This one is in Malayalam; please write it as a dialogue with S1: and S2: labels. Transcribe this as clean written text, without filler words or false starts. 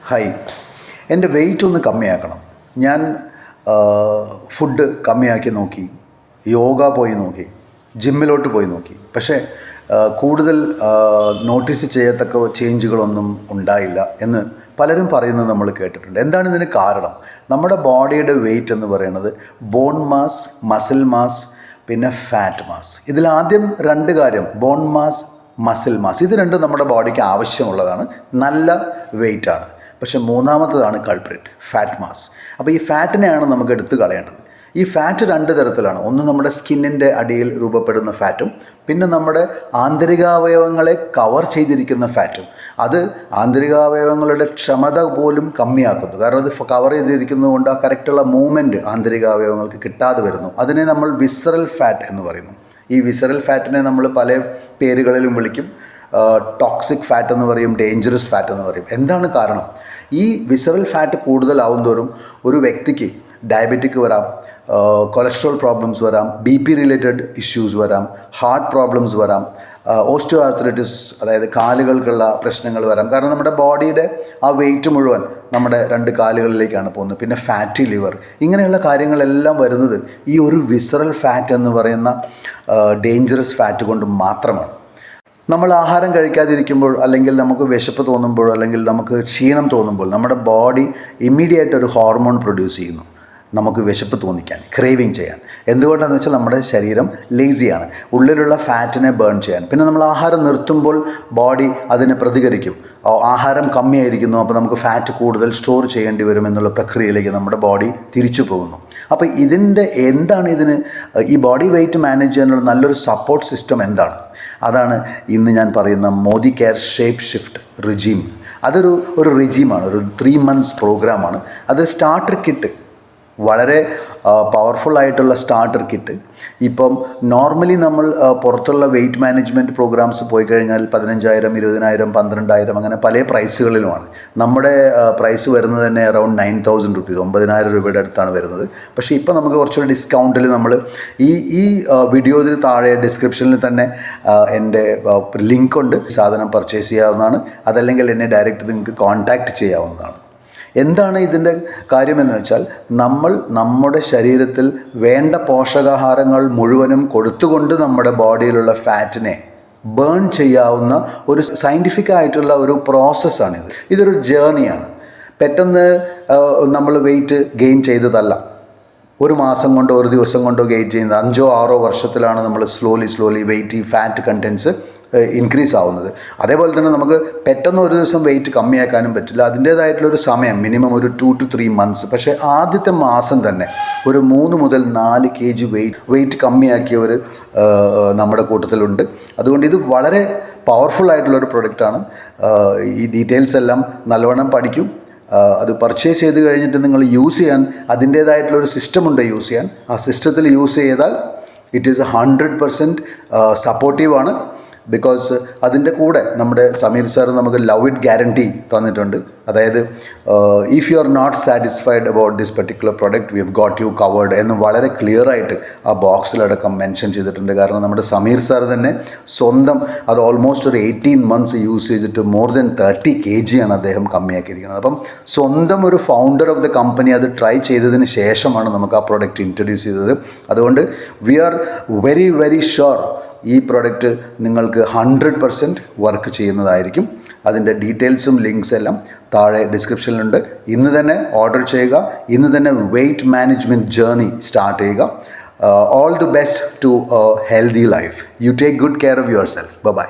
S1: ഹായ്, എൻ്റെ വെയിറ്റ് ഒന്ന് കമ്മിയാക്കണം. ഞാൻ ഫുഡ് കമ്മിയാക്കി നോക്കി, യോഗ പോയി നോക്കി, ജിമ്മിലോട്ട് പോയി നോക്കി. പക്ഷേ കൂടുതൽ നോട്ടീസ് ചെയ്യത്തക്ക ചേഞ്ചുകളൊന്നും ഉണ്ടായില്ല എന്ന് പലരും പറയുന്നത് നമ്മൾ കേട്ടിട്ടുണ്ട്. എന്താണ് ഇതിന് കാരണം? നമ്മുടെ ബോഡിയുടെ വെയിറ്റ് എന്ന് പറയുന്നത് ബോൺ മാസ്, മസിൽ മാസ്, പിന്നെ ഫാറ്റ് മാസ്. ഇതിലാദ്യം രണ്ട് കാര്യം, ബോൺ മാസ്, മസിൽ മാസ്, ഇത് രണ്ടും നമ്മുടെ ബോഡിക്ക് ആവശ്യമുള്ളതാണ്, നല്ല വെയിറ്റാണ്. പക്ഷേ മൂന്നാമത്തതാണ് കൾപ്രിറ്റ്, ഫാറ്റ് മാസ്. അപ്പോൾ ഈ ഫാറ്റിനെയാണ് നമുക്ക് എടുത്തു കളയേണ്ടത്. ഈ ഫാറ്റ് രണ്ട് തരത്തിലാണ്. ഒന്ന് നമ്മുടെ സ്കിന്നിൻ്റെ അടിയിൽ രൂപപ്പെടുന്ന ഫാറ്റും, പിന്നെ നമ്മുടെ ആന്തരികാവയവങ്ങളെ കവർ ചെയ്തിരിക്കുന്ന ഫാറ്റും. അത് ആന്തരികാവയവങ്ങളുടെ ക്ഷമത പോലും കമ്മിയാക്കുന്നു. കാരണം അത് കവർ ചെയ്തിരിക്കുന്നതുകൊണ്ട് ആ കറക്റ്റുള്ള മൂവ്മെൻറ്റ് ആന്തരികാവയവങ്ങൾക്ക് കിട്ടാതെ വരുന്നു. അതിനെ നമ്മൾ വിസറൽ ഫാറ്റ് എന്ന് പറയുന്നു. ഈ വിസറൽ ഫാറ്റിനെ നമ്മൾ പല പേരുകളിലും വിളിക്കും. ടോക്സിക് ഫാറ്റ് എന്ന് പറയും, ഡേഞ്ചറസ് ഫാറ്റ് എന്ന് പറയും. എന്താണ് കാരണം? ഈ വിസറൽ ഫാറ്റ് കൂടുതലാവും തോറും ഒരു വ്യക്തിക്ക് ഡയബറ്റിക് വരാം, കൊളസ്ട്രോൾ പ്രോബ്ലംസ് വരാം, BP റിലേറ്റഡ് ഇഷ്യൂസ് വരാം, ഹാർട്ട് പ്രോബ്ലംസ് വരാം, ഓസ്റ്റിയോ ആർത്രൈറ്റിസ്, അതായത് കാലുകൾക്കുള്ള പ്രശ്നങ്ങൾ വരാം. കാരണം നമ്മുടെ ബോഡിയുടെ ആ വെയിറ്റ് മുഴുവൻ നമ്മുടെ രണ്ട് കാലുകളിലേക്കാണ് പോകുന്നത്. പിന്നെ ഫാറ്റി ലിവർ, ഇങ്ങനെയുള്ള കാര്യങ്ങളെല്ലാം വരുന്നത് ഈ ഒരു വിസറൽ ഫാറ്റ് എന്ന് പറയുന്ന ഡേഞ്ചറസ് ഫാറ്റ് കൊണ്ട് മാത്രമാണ്. നമ്മൾ ആഹാരം കഴിക്കാതിരിക്കുമ്പോൾ, അല്ലെങ്കിൽ നമുക്ക് വിശപ്പ് തോന്നുമ്പോൾ, അല്ലെങ്കിൽ നമുക്ക് ക്ഷീണം തോന്നുമ്പോൾ നമ്മുടെ ബോഡി ഇമ്മീഡിയറ്റ് ഒരു ഹോർമോൺ പ്രൊഡ്യൂസ് ചെയ്യുന്നു, നമുക്ക് വിശപ്പ് തോന്നിക്കാൻ, ക്രേവിങ് ചെയ്യാൻ. എന്തുകൊണ്ടാണെന്ന് വെച്ചാൽ നമ്മുടെ ശരീരം ലേസിയാണ്, ഉള്ളിലുള്ള ഫാറ്റിനെ ബേൺ ചെയ്യാൻ. പിന്നെ നമ്മൾ ആഹാരം നിർത്തുമ്പോൾ ബോഡി അതിനെ പ്രതികരിക്കും. ആഹാരം കമ്മിയായിരിക്കുന്നു, അപ്പോൾ നമുക്ക് ഫാറ്റ് കൂടുതൽ സ്റ്റോർ ചെയ്യേണ്ടി വരും എന്നുള്ള പ്രക്രിയയിലേക്ക് നമ്മുടെ ബോഡി തിരിച്ചു പോകുന്നു. അപ്പോൾ ഇതിന് ഈ ബോഡി വെയിറ്റ് മാനേജ് ചെയ്യാനുള്ള നല്ലൊരു സപ്പോർട്ട് സിസ്റ്റം എന്താണ്? അതാണ് ഇന്ന് ഞാൻ പറയുന്ന Modi care shape shift regime. അതൊരു റിജീമാണ്, ഒരു 3 months പ്രോഗ്രാമാണ്. അത് സ്റ്റാർട്ടർ കിറ്റ്, വളരെ പവർഫുള്ളായിട്ടുള്ള സ്റ്റാർട്ടർ കിറ്റ്. ഇപ്പം നോർമലി നമ്മൾ പുറത്തുള്ള വെയിറ്റ് മാനേജ്മെൻറ്റ് പ്രോഗ്രാംസ് പോയി കഴിഞ്ഞാൽ 15,000, 20,000, 12,000 അങ്ങനെ പല പ്രൈസുകളിലുമാണ്. നമ്മുടെ പ്രൈസ് വരുന്നത് തന്നെ അറൗണ്ട് 9,000 rupees, 9,000 രൂപയുടെ അടുത്താണ് വരുന്നത്. പക്ഷേ ഇപ്പോൾ നമുക്ക് കുറച്ചുകൂടി ഡിസ്കൗണ്ടിൽ നമ്മൾ ഈ വീഡിയോയിൽ താഴെ ഡിസ്ക്രിപ്ഷനിൽ തന്നെ എൻ്റെ ലിങ്ക് ഉണ്ട്, സാധനം പർച്ചേസ് ചെയ്യാവുന്നതാണ്. അതല്ലെങ്കിൽ എന്നെ ഡയറക്റ്റ് നിങ്ങൾക്ക് കോൺടാക്റ്റ് ചെയ്യാവുന്നതാണ്. എന്താണ് ഇതിൻ്റെ കാര്യമെന്ന് വെച്ചാൽ, നമ്മൾ നമ്മുടെ ശരീരത്തിൽ വേണ്ട പോഷകാഹാരങ്ങൾ മുഴുവനും കൊടുത്തുകൊണ്ട് നമ്മുടെ ബോഡിയിലുള്ള ഫാറ്റിനെ ബേൺ ചെയ്യാവുന്ന ഒരു സയൻറ്റിഫിക് ആയിട്ടുള്ള ഒരു പ്രോസസ്സാണിത്. ഇതൊരു ജേർണിയാണ്. പെട്ടെന്ന് നമ്മൾ വെയിറ്റ് ഗെയിൻ ചെയ്തതല്ല. ഒരു മാസം കൊണ്ടോ ഒരു ദിവസം കൊണ്ടോ ഗെയിൻ ചെയ്യുന്നത്. 5-6 വർഷത്തിലാണ് നമ്മൾ സ്ലോലി വെയിറ്റ്, ഈ ഫാറ്റ് കണ്ടൻസ് ഇൻക്രീസ് ആവുന്നത്. അതേപോലെ തന്നെ നമുക്ക് പെട്ടെന്ന് ഒരു ദിവസം വെയിറ്റ് കമ്മിയാക്കാനും പറ്റില്ല. അതിൻ്റേതായിട്ടുള്ളൊരു സമയം, മിനിമം ഒരു 2 to 3 months. പക്ഷേ ആദ്യത്തെ മാസം തന്നെ ഒരു 3 മുതൽ 4 kg വെയിറ്റ് കമ്മിയാക്കിയവർ നമ്മുടെ കൂട്ടത്തിലുണ്ട്. അതുകൊണ്ട് ഇത് വളരെ പവർഫുള്ളായിട്ടുള്ളൊരു പ്രൊഡക്റ്റാണ്. ഈ ഡീറ്റെയിൽസ് എല്ലാം നല്ലവണ്ണം പഠിക്കും. അത് പർച്ചേസ് ചെയ്ത് കഴിഞ്ഞിട്ട് നിങ്ങൾ യൂസ് ചെയ്യാൻ അതിൻ്റേതായിട്ടുള്ളൊരു സിസ്റ്റമുണ്ട് യൂസ് ചെയ്യാൻ. ആ സിസ്റ്റത്തിൽ യൂസ് ചെയ്താൽ ഇറ്റ് ഈസ് 100% സപ്പോർട്ടീവാണ്. ബിക്കോസ് അതിൻ്റെ കൂടെ നമ്മുടെ സമീർ സാർ നമുക്ക് ലവ് ഇറ്റ് ഗ്യാരണ്ടി തന്നിട്ടുണ്ട്. അതായത് if you are not satisfied about this particular product, we have got you covered എന്ന് വളരെ ക്ലിയർ ആയിട്ട് ആ ബോക്സിലടക്കം മെൻഷൻ ചെയ്തിട്ടുണ്ട്. കാരണം നമ്മുടെ സമീർ സാർ തന്നെ സ്വന്തം അത് ഓൾമോസ്റ്റ് ഒരു 18 months യൂസ് ചെയ്തിട്ട് more than 30 kg ആണ് അദ്ദേഹം കമ്മിയാക്കിയിരിക്കുന്നത്. അപ്പം സ്വന്തം ഒരു ഫൗണ്ടർ ഓഫ് ദ കമ്പനി അത് ട്രൈ ചെയ്തതിന് ശേഷമാണ് നമുക്ക് ആ പ്രൊഡക്റ്റ് ഇൻട്രൊഡ്യൂസ് ചെയ്തത്. അതുകൊണ്ട് വി ആർ വെരി ഷുവർ ഈ പ്രൊഡക്റ്റ് നിങ്ങൾക്ക് 100% വർക്ക് ചെയ്യുന്നതായിരിക്കും. അതിൻ്റെ ഡീറ്റെയിൽസും ലിങ്ക്സ് എല്ലാം താഴെ ഡിസ്ക്രിപ്ഷനിലുണ്ട്. ഇന്ന് തന്നെ ഓർഡർ ചെയ്യുക. ഇന്ന് തന്നെ വെയിറ്റ് മാനേജ്മെൻറ്റ് ജേർണി സ്റ്റാർട്ട് ചെയ്യുക. All the best to a healthy life. You take good care of yourself. By.